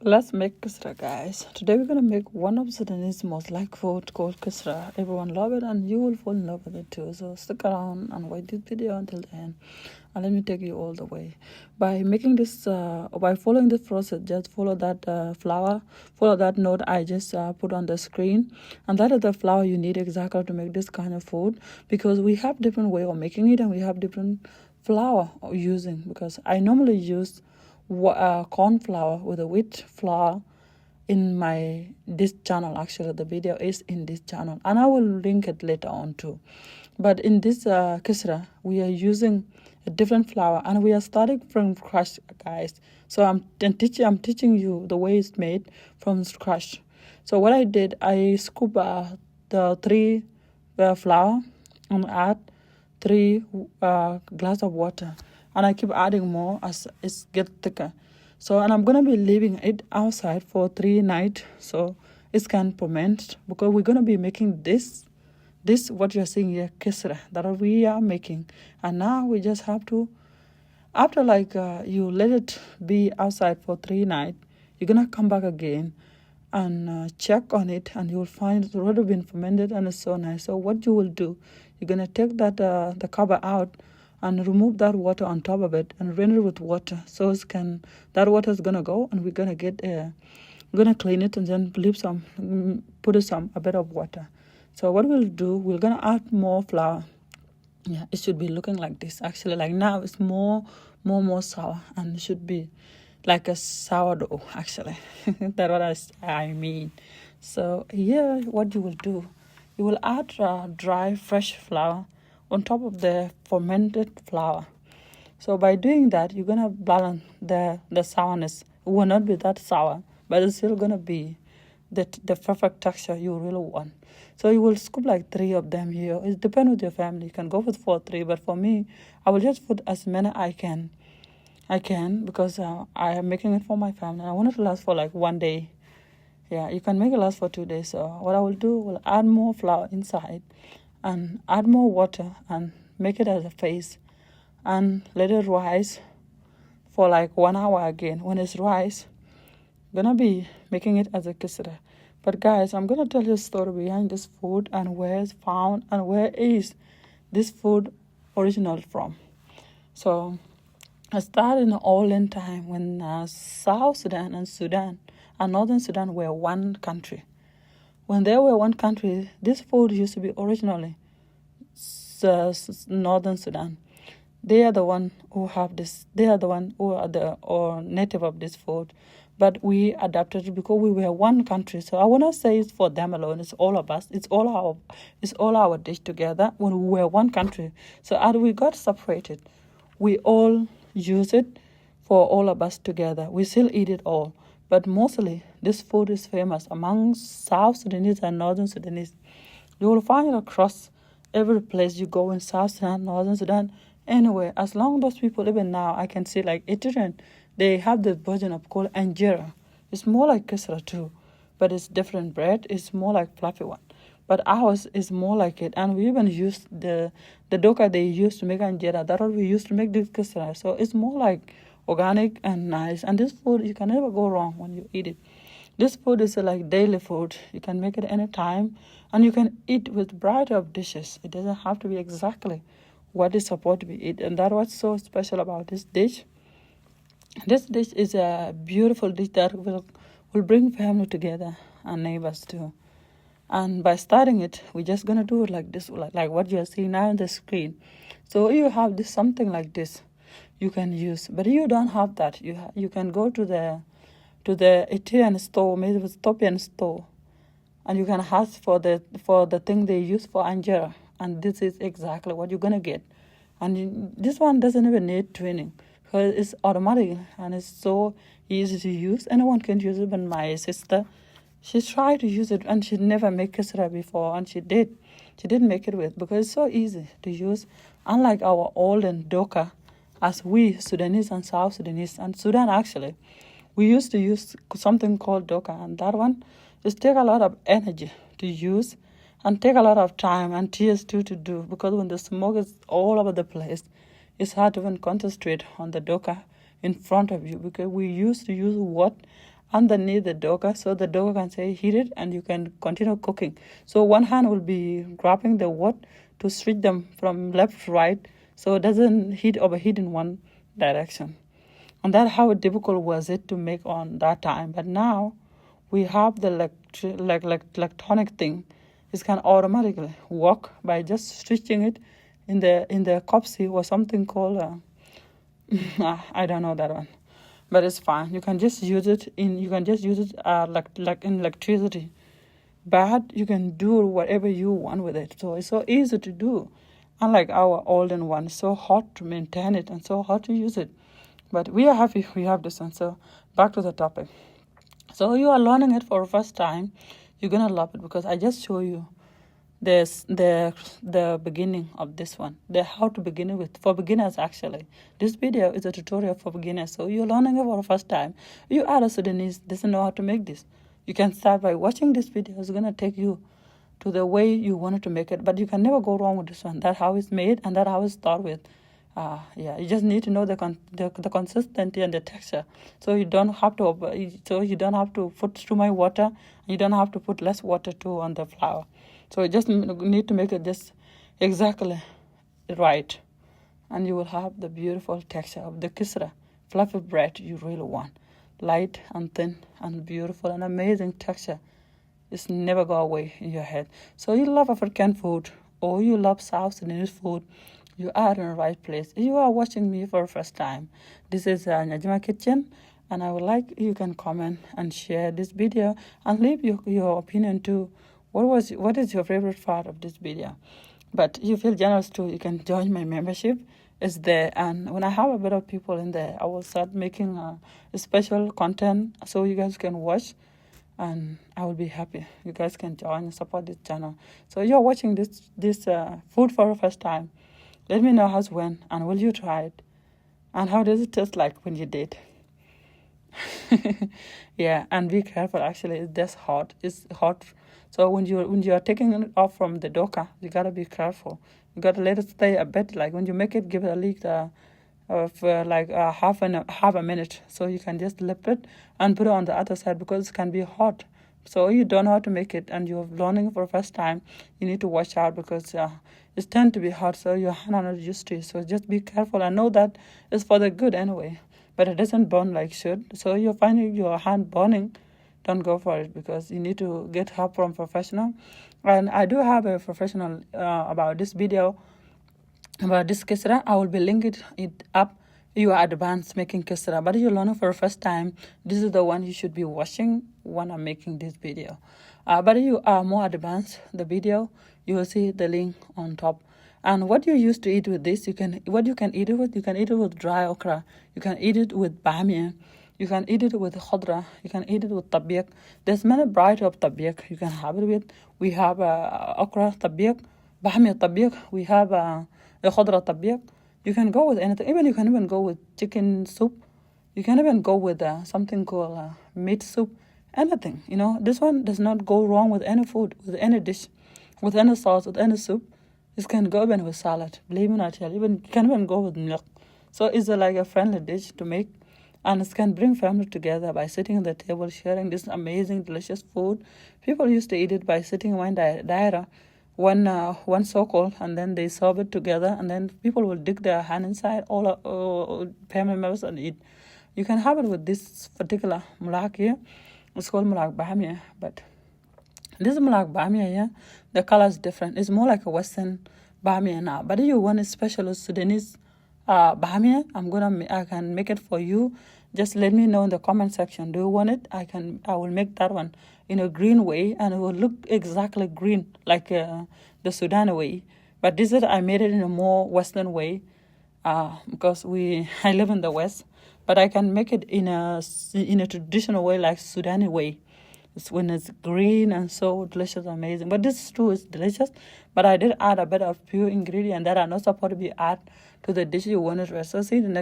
Let's make kisra, guys. Today we're gonna make one of Sudanese most liked food called kisra. Everyone love it, and you will fall in love with it too. So stick around and watch this video until the end, and let me take you all the way. By making this, by following this process, just follow that flour, follow that note I just put on the screen, and that is the flour you need exactly to make this kind of food. Because we have different way of making it, and we have different flour using. Because I normally use corn flour with a wheat flour in this channel. Actually, the video is in this channel, and I will link it later on too. But in this kisra, we are using a different flour, and we are starting from scratch, guys. So I'm teaching you the way it's made from scratch. So what I did, I scoop the 3 flour and add 3 glass of water. And I keep adding more as it gets thicker. So, and I'm going to be leaving it outside for 3 nights so it can ferment, because we're going to be making this what you're seeing here, kisra, that we are making. And now we just have to, after you let it be outside for 3 nights, you're going to come back again and check on it, and you'll find it's already been fermented and it's so nice. So what you will do, you're going to take that the cover out and remove that water on top of it and rinse it with water, so that water is gonna go, and we're gonna clean it and then put a bit of water. So what we'll do, we're gonna add more flour. Yeah, it should be looking like this. Actually, like now it's more sour, and it should be like a sourdough. Actually, that's what I mean. So here, what you will do, you will add dry fresh flour on top of the fermented flour. So by doing that, you're gonna balance the sourness. It will not be that sour, but it's still gonna be the perfect texture you really want. So you will scoop like 3 of them here. It depends with your family. You can go with 4 or 3, but for me, I will just put as many I can because I am making it for my family. I want it to last for like 1 day. Yeah, you can make it last for 2 days. So what I will do, will add more flour inside and add more water and make it as a paste and let it rise for like 1 hour again. When it's rise, I'm gonna be making it as a kisra. But guys, I'm gonna tell you a story behind this food and where it's found and where is this food original from. So I started in the olden time when South Sudan and Northern Sudan were one country. When they were one country, this food used to be originally Northern Sudan. They are the one who have this. They are the one who are native of this food. But we adapted it because we were one country. So I want to say it's for them alone. It's all of us. It's all our dish together when we were one country. So as we got separated, we all use it for all of us together. We still eat it all. But mostly, this food is famous among South Sudanese and Northern Sudanese. You will find it across every place you go in South Sudan, Northern Sudan, anywhere. As long as those people, even now, I can see like Eritrean, they have the version of called injera. It's more like kisra too, but it's different bread. It's more like fluffy one. But ours is more like it. And we even use the doka they use to make injera. That's what we use to make this kisra. So it's more like organic and nice. And this food, you can never go wrong when you eat it. This food is like daily food. You can make it anytime, and you can eat with a variety of dishes. It doesn't have to be exactly what is supposed to be eaten. And that's what's so special about this dish. This dish is a beautiful dish that will bring family together and neighbors too. And by starting it, we're just gonna do it like this, like what you are seeing now on the screen. So if you have something like this, you can use. But if you don't have that, you can go to the Eritrean store, maybe the Ethiopian store, and you can ask for the thing they use for injera, and this is exactly what you're gonna get. And this one doesn't even need training because it's automatic and it's so easy to use. Anyone can use it. Even my sister, she tried to use it and she never made kisra before, and she didn't make it with, because it's so easy to use. Unlike our olden doka, as we Sudanese and South Sudanese and Sudan actually, we used to use something called doka, and that one is take a lot of energy to use and take a lot of time and tears too to do, because when the smoke is all over the place, it's hard to even concentrate on the doka in front of you, because we used to use wood underneath the doga, so the doga can say heat it and you can continue cooking. So one hand will be grabbing the wood to switch them from left to right, so it doesn't overheat in one direction. And that's how difficult was it to make on that time. But now we have the electronic thing. It can automatically work by just switching it in the copsy or something called I don't know that one, but it's fine. You can just use it in like in electricity. But you can do whatever you want with it. So it's so easy to do. Unlike our olden one, it's so hard to maintain it and so hard to use it. But we are happy we have this one. So back to the topic. So you are learning it for the first time. You're gonna love it because I just show you there's the beginning of this one, the how to begin with for beginners. Actually, this video is a tutorial for beginners, so you're learning it for the first time. You are a Sudanese, doesn't know how to make this, you can start by watching this video. It's gonna take you to the way you wanted to make it, but you can never go wrong with this one. That's how it's made and that's how it's started with. You just need to know the consistency and the texture, so you don't have to put too much water, you don't have to put less water too on the flour. So you just need to make it just exactly right, and you will have the beautiful texture of the kisra, fluffy bread you really want, light and thin and beautiful and amazing texture. It's never go away in your head. So you love African food or you love South Sudanese food, you are in the right place. If you are watching me for the first time, this is Nyajima Kitchen, and I would like you can comment and share this video and leave your opinion too. What is your favorite part of this video? But if you feel generous too, you can join my membership. It's there, and when I have a bit of people in there, I will start making a special content so you guys can watch, and I will be happy. You guys can join and support this channel. So you're watching this food for the first time. Let me know how it went, and will you try it? And how does it taste like when you did? Yeah, and be careful. Actually, it's just hot. It's hot. So when you are taking it off from the doka, you gotta be careful. You gotta let it stay a bit. Like when you make it, give it a leak for like half a minute. So you can just lift it and put it on the other side because it can be hot. So you don't know how to make it and you're learning for the first time, you need to watch out because it's tend to be hot. So your hand are not used to it. So just be careful and know that it's for the good anyway. But it doesn't burn like should. So you're finding your hand burning, don't go for it because you need to get help from professional. And I do have a professional about this video, about this kisra. I will be linking it up. You are advanced making kisra, but if you're learning for the first time, this is the one you should be watching when I'm making this video. But if you are more advanced, the video, you will see the link on top. And what you used to eat with this, you can eat it with dry okra, you can eat it with bamia, you can eat it with khadra, you can eat it with tabiak. There's many variety of tabiak you can have it with. We have okra tabiak, bamia tabiak, we have the khadra tabiak. You can go with anything. You can even go with chicken soup. You can even go with something called meat soup. Anything, this one does not go wrong with any food, with any dish, with any sauce, with any soup. It can go even with salad. Believe me or not, you can even go with milk. So it's like a friendly dish to make, and it can bring family together by sitting at the table, sharing this amazing, delicious food. People used to eat it by sitting one daira, one circle, and then they serve it together, and then people will dig their hand inside, all family members, and eat. You can have it with this particular mulak here. It's called mulak bahamiya, but this mulak bahamiya here, the color is different. It's more like a Western bahamiya now. But if you want a special Sudanese bahamiya, I can make it for you. Just let me know in the comment section. Do you want it? I will make that one in a green way, and it will look exactly green like the Sudan way. But this is I made it in a more Western way because I live in the West. But I can make it in a traditional way like Sudani way. It's when it's green and so delicious, amazing. But this too is delicious. But I did add a bit of pure ingredient that are not supposed to be added to the dish you want to. So see the next.